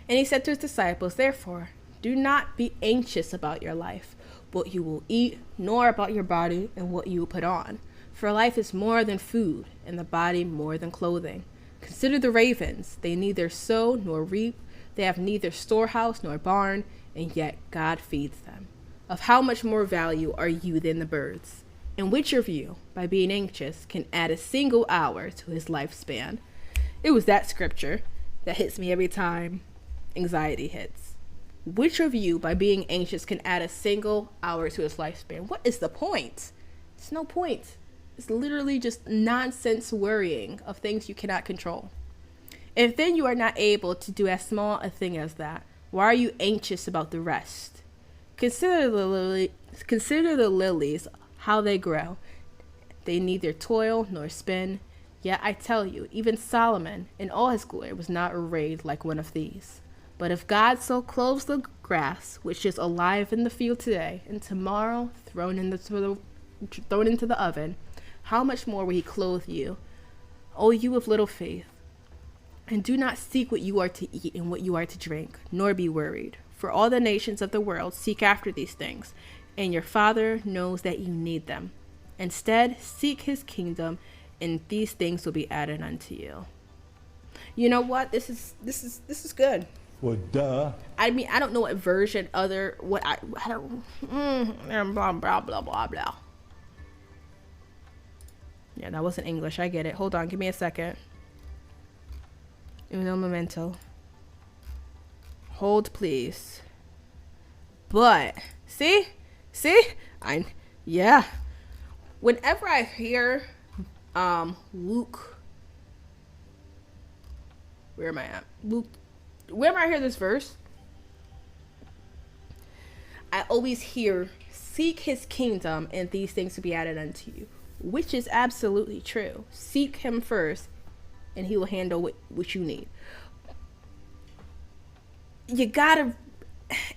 And he said to his disciples, therefore, do not be anxious about your life, what you will eat, nor about your body and what you will put on. For life is more than food, and the body more than clothing. Consider the ravens. They neither sow nor reap. They have neither storehouse nor barn, and yet God feeds them. Of how much more value are you than the birds? And which of you, by being anxious, can add a single hour to his lifespan? It was that scripture that hits me every time anxiety hits. Which of you, by being anxious, can add a single hour to his lifespan? What is the point? It's no point. It's literally just nonsense worrying of things you cannot control. If then you are not able to do as small a thing as that, why are you anxious about the rest? Consider the lilies, how they grow. They neither toil nor spin. Yet I tell you, even Solomon in all his glory was not arrayed like one of these. But if God so clothes the grass, which is alive in the field today, and tomorrow thrown into the oven, how much more will he clothe you, O you of little faith? And do not seek what you are to eat and what you are to drink, nor be worried. For all the nations of the world seek after these things, and your Father knows that you need them. Instead, seek his kingdom, and these things will be added unto you. You know what? This is good. Well, duh. I mean, I don't know what version I don't blah blah blah blah blah. Yeah, that wasn't English. I get it. Hold on, give me a second. Uno momento. Hold, please. But see, yeah. Whenever I hear Luke, where am I at? Luke. Whenever I hear this verse, I always hear, seek his kingdom and these things will be added unto you, which is absolutely true. Seek him first and he will handle what you need. You gotta,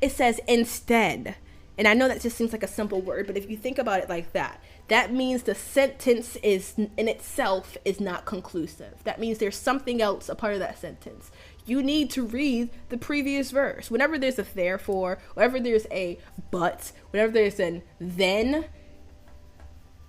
it says instead. And I know that just seems like a simple word, but if you think about it like that, that means the sentence is in itself is not conclusive. That means there's something else a part of that sentence. You need to read the previous verse. Whenever there's a therefore, whenever there's a but, whenever there's an then,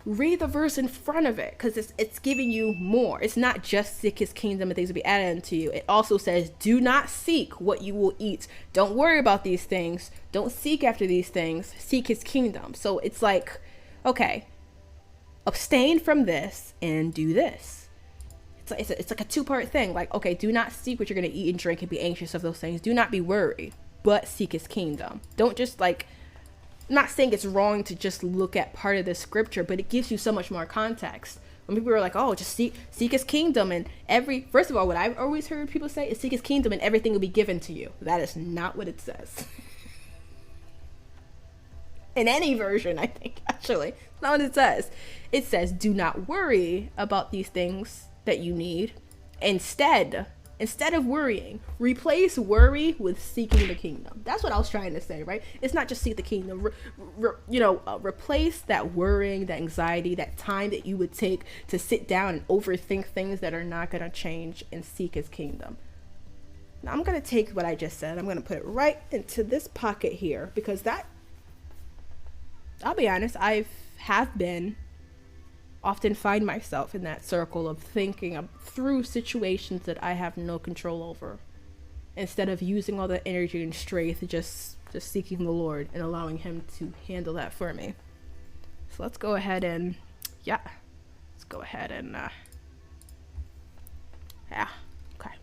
read the verse in front of it, because it's giving you more. It's not just seek his kingdom and things will be added unto you. It also says, do not seek what you will eat. Don't worry about these things. Don't seek after these things. Seek his kingdom. So it's like, okay, abstain from this and do this. It's like a two-part thing. Like, okay, do not seek what you're going to eat and drink and be anxious of those things. Do not be worried, but seek his kingdom. Don't just like, I'm not saying it's wrong to just look at part of the scripture, but it gives you so much more context. When people are like, oh, just seek his kingdom and first of all, what I've always heard people say is seek his kingdom and everything will be given to you. That is not what it says. In any version, I think, actually. It's not what it says. It says, do not worry about these things that you need. Instead of worrying, replace worry with seeking the kingdom. That's what I was trying to say, right? It's not just seek the kingdom. Replace that worrying, that anxiety, that time that you would take to sit down and overthink things that are not going to change, and seek his kingdom. Now, I'm going to take what I just said. I'm going to put it right into this pocket here, because I'll be honest, often find myself in that circle of thinking through situations that I have no control over, instead of using all the energy and strength just seeking the Lord and allowing him to handle that for me. So let's go ahead and okay.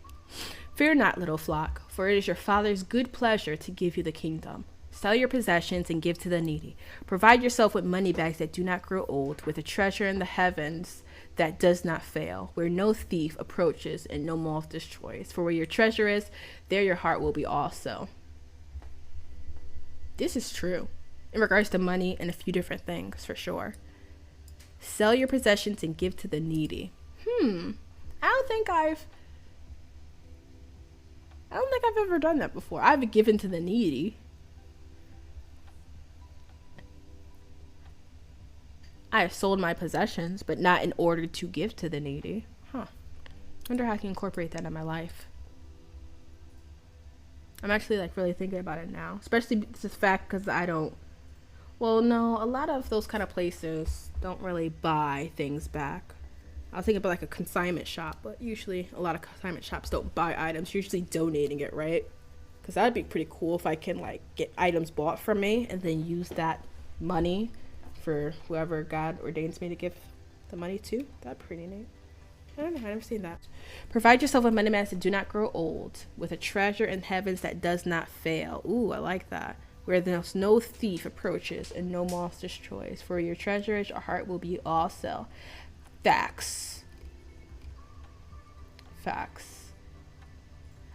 Fear not, little flock, for it is your Father's good pleasure to give you the kingdom. Sell your possessions and give to the needy. Provide yourself with money bags that do not grow old, with a treasure in the heavens that does not fail, where no thief approaches and no moth destroys. For where your treasure is, there your heart will be also. This is true in regards to money and a few different things, for sure. Sell your possessions and give to the needy. I don't think I've ever done that before. I've given to the needy. I have sold my possessions, but not in order to give to the needy. I wonder how I can incorporate that in my life. I'm actually like really thinking about it now, especially the fact because I don't. Well, no, a lot of those kind of places don't really buy things back. I was thinking about like a consignment shop, but usually a lot of consignment shops don't buy items, usually donating it, right? Because that'd be pretty cool if I can like get items bought from me and then use that money for whoever God ordains me to give the money to. That'd be pretty neat. I don't know, I've never seen that. Provide yourself with money matters that do not grow old, with a treasure in heavens that does not fail. Ooh, I like that. Where there's no thief approaches and no moth destroys. For your treasure is your heart will be also. Facts.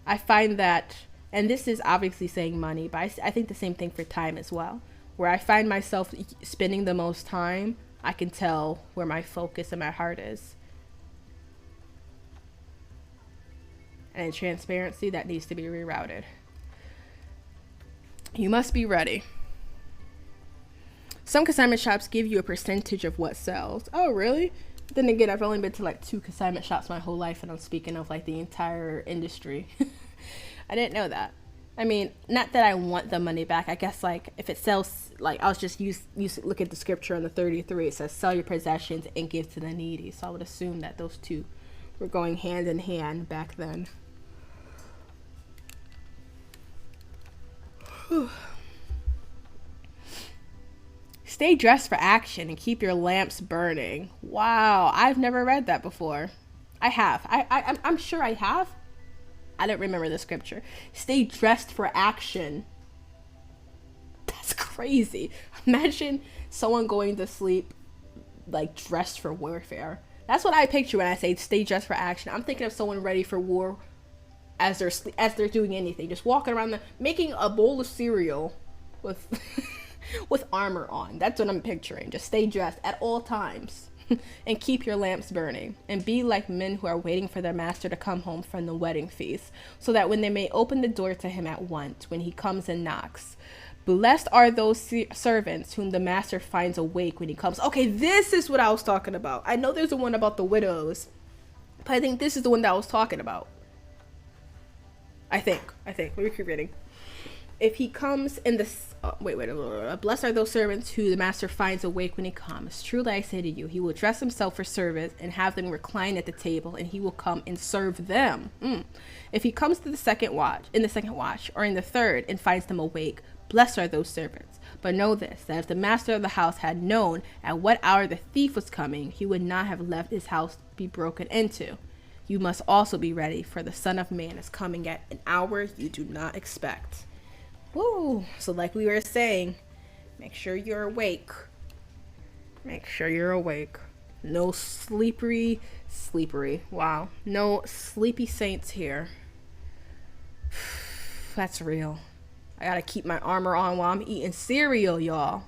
I find that, and this is obviously saying money, but I think the same thing for time as well. Where I find myself spending the most time, I can tell where my focus and my heart is. And in transparency, that needs to be rerouted. You must be ready. Some consignment shops give you a percentage of what sells. Oh, really? Then again, I've only been to like 2 consignment shops my whole life, and I'm speaking of like the entire industry. I didn't know that. I mean, not that I want the money back. I guess like if it sells, like I was just look at the scripture on the 33. It says, "Sell your possessions and give to the needy." So I would assume that those two were going hand in hand back then. Stay dressed for action and keep your lamps burning. Wow, I've never read that before. I have. I'm sure I have. I don't remember the scripture. Stay dressed for action. That's crazy. Imagine someone going to sleep like dressed for warfare. That's what I picture when I say stay dressed for action. I'm thinking of someone ready for war as they're doing anything, just walking around making a bowl of cereal with with armor on. That's what I'm picturing. Just stay dressed at all times and keep your lamps burning, and be like men who are waiting for their master to come home from the wedding feast, so that when they may open the door to him at once when he comes and knocks. Blessed are those servants whom the master finds awake when he comes. Okay, this is what I was talking about. I know there's the one about the widows, but I think this is the one that I was talking about. I think. Let me keep reading. If he comes in the... Blessed are those servants who the master finds awake when he comes. Truly I say to you, he will dress himself for service and have them recline at the table, and he will come and serve them. If he comes to the second watch, or in the third, and finds them awake, blessed are those servants. But know this, that if the master of the house had known at what hour the thief was coming, he would not have left his house be broken into. You must also be ready, for the Son of Man is coming at an hour you do not expect. Woo! So like we were saying, make sure you're awake. No sleepy. Wow. No sleepy saints here. That's real. I gotta keep my armor on while I'm eating cereal, y'all.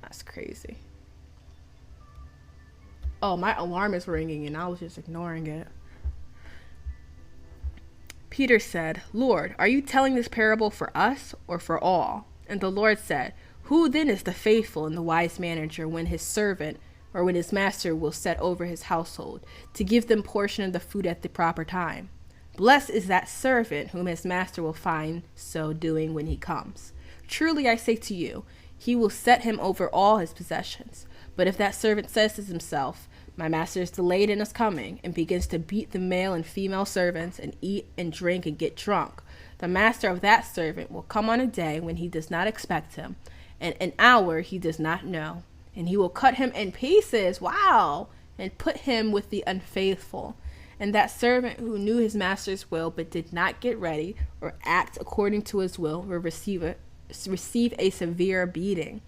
That's crazy. Oh, my alarm is ringing and I was just ignoring it. Peter said, Lord, are you telling this parable for us or for all? And the Lord said, who then is the faithful and the wise manager when his servant or when his master will set over his household to give them portion of the food at the proper time? Blessed is that servant whom his master will find so doing when he comes. Truly I say to you, he will set him over all his possessions. But if that servant says to himself, my master is delayed in his coming, and begins to beat the male and female servants and eat and drink and get drunk, the master of that servant will come on a day when he does not expect him, and an hour he does not know, and he will cut him in pieces, wow, and put him with the unfaithful. And that servant who knew his master's will but did not get ready or act according to his will receive a severe beating.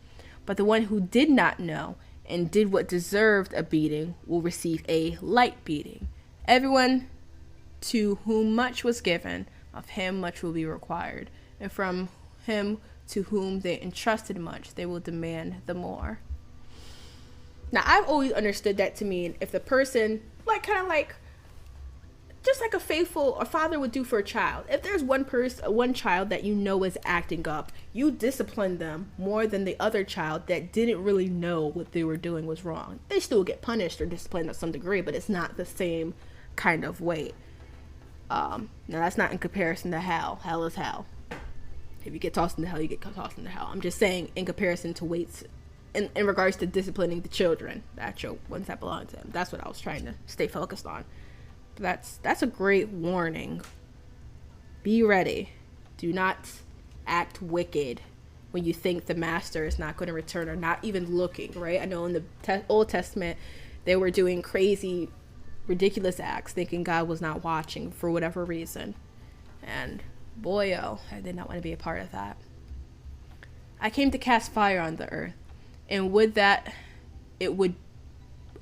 But the one who did not know and did what deserved a beating will receive a light beating. Everyone to whom much was given, of him much will be required. And from him to whom they entrusted much, they will demand the more. Now, I've always understood that to mean if the person, just like a father would do for a child. If there's one child that you know is acting up, you discipline them more than the other child that didn't really know what they were doing was wrong. They still get punished or disciplined to some degree, but it's not the same kind of way. Now that's not in comparison to hell. Hell is hell. If you get tossed into hell, you get tossed into hell. I'm just saying in comparison to weights, in regards to disciplining the children, the actual ones that belong to him. That's what I was trying to stay focused on. But that's a great warning. Be ready. Do not act wicked when you think the master is not going to return or not even looking, right? I know in the Old Testament, they were doing crazy, ridiculous acts, thinking God was not watching for whatever reason. And boy, oh, I did not want to be a part of that. I came to cast fire on the earth, and would that it would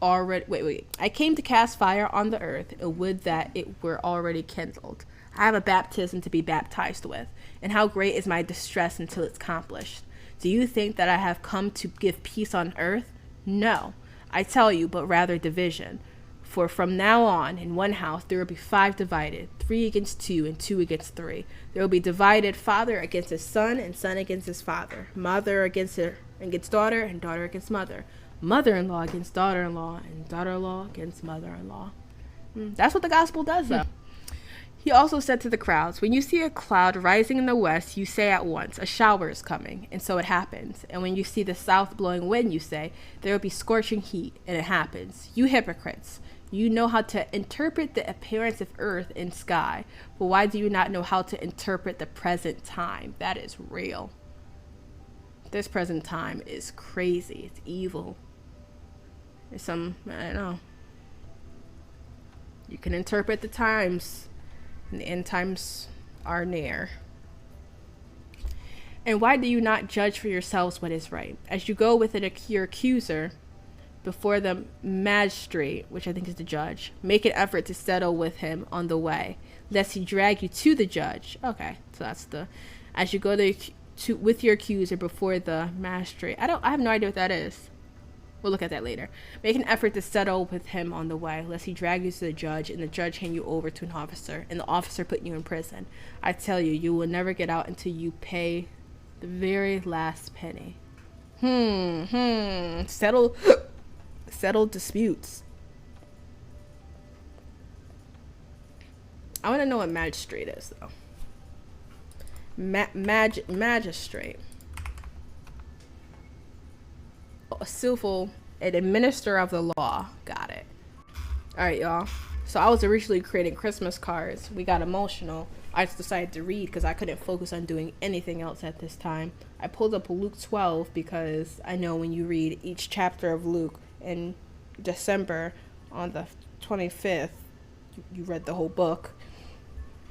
already... I came to cast fire on the earth, and would that it were already kindled. I have a baptism to be baptized with, and how great is my distress until it's accomplished. Do you think that I have come to give peace on earth? No, I tell you, but rather division. For from now on, in one house, there will be 5 divided, 3 against 2, and 2 against 3. There will be divided father against his son, and son against his father, mother against daughter, and daughter against mother, mother-in-law against daughter-in-law, and daughter-in-law against mother-in-law. That's what the gospel does, though. He also said to the crowds, when you see a cloud rising in the west, you say at once, a shower is coming, and so it happens. And when you see the south blowing wind, you say, there will be scorching heat, and it happens. You hypocrites! You know how to interpret the appearance of earth and sky, but why do you not know how to interpret the present time? That is real. This present time is crazy. It's evil. There's I don't know. You can interpret the times, and the end times are near. And why do you not judge for yourselves what is right? As you go with your accuser before the magistrate, which I think is the judge, make an effort to settle with him on the way, lest he drag you to the judge. Okay, so that's as you go with your accuser before the magistrate. I have no idea what that is. We'll look at that later. Make an effort to settle with him on the way, lest he drag you to the judge, and the judge hand you over to an officer, and the officer put you in prison. I tell you, you will never get out until you pay the very last penny. Settle disputes. I want to know what magistrate is, though. Magistrate. A civil, an administrator of the law. Got it. All right, y'all. So I was originally creating Christmas cards. We got emotional. I just decided to read because I couldn't focus on doing anything else at this time. I pulled up Luke 12 because I know when you read each chapter of Luke in December on the 25th, you read the whole book,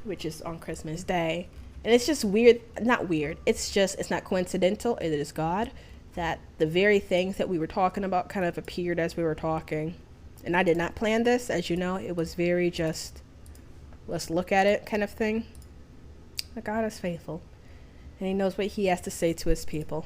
which is on Christmas Day. And it's just weird. Not weird. It's not coincidental. It is God that the very things that we were talking about kind of appeared as we were talking. And I did not plan this, as you know. It was very just, let's look at it kind of thing. But God is faithful, and he knows what he has to say to his people.